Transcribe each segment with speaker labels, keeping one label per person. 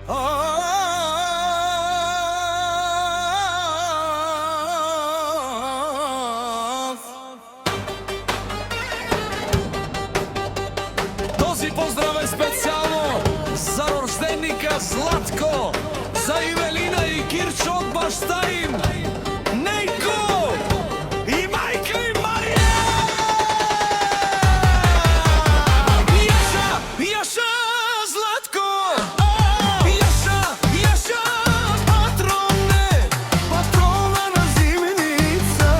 Speaker 1: Този поздрав е специјално за рожденика Златко, за Ивелина и Кирчо од башта им, Нејко и мајка им Марија! Јаша, Златко! Јаша, патроне, патрона на зимница,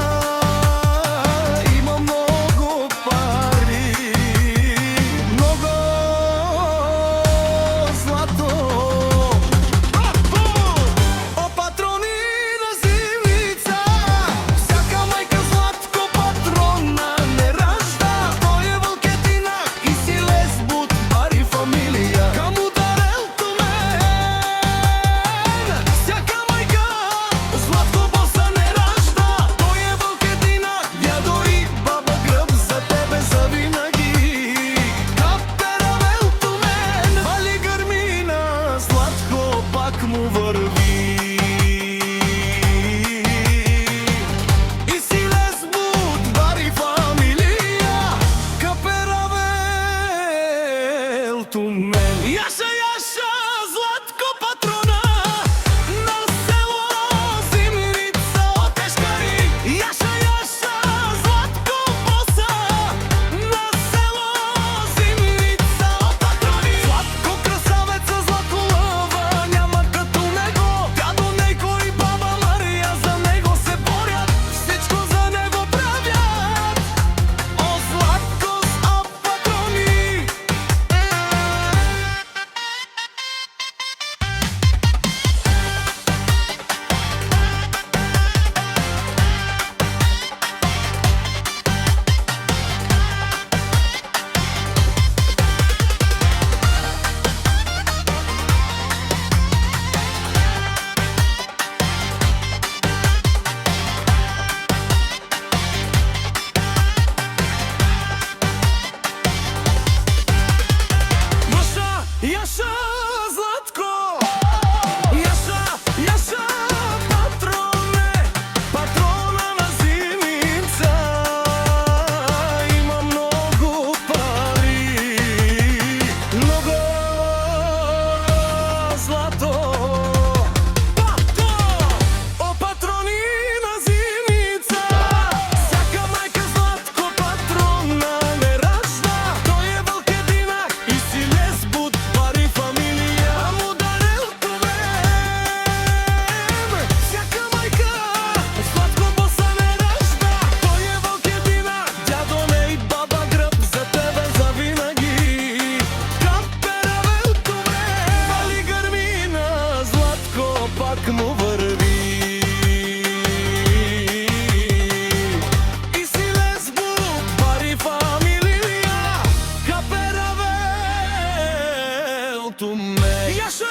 Speaker 1: има многу пари, много злато. О, патрони на зимница, всяка мајка Златко патрона не ражда. Тој е волкетинак и си лесбут, пари фамилија. Каму дарел тумен, всяка мајка Златко боса не ражда. Тој е волкетинак, дядо и баба грб за тебе завинаги. Капера вел тумен, вали грмина, Златко пак му врви. И си лесбут, пари фамилија, капера вел тумен. Јаша, Златко патрона на село Зимница од Пешкари. Јаша, Златко боса на село Зимница од патрони. Златко красавеца, Златко лава, няма като него. Дядо Нејко и баба Марија за него се борят, всичко за него правят. О, Златко с патрони. Јаша, Златко! Јаша, патроне, патрона на зимница, има многу пари, много злато. О, патрони на зимница, всяка мајка Златко патрона не ражда. Тој е волкетинак и си лесбут, пари фамилија, му дарел тумен. Всяка мајка Златко боса не ражда. Тој е волкетинак, дядо не и баба грб за тебе завинаги. Капера вел тумен, вали грмина, Златко пак му врви. И си лесбут, пари фамилија, капера вел тумен. Јаша,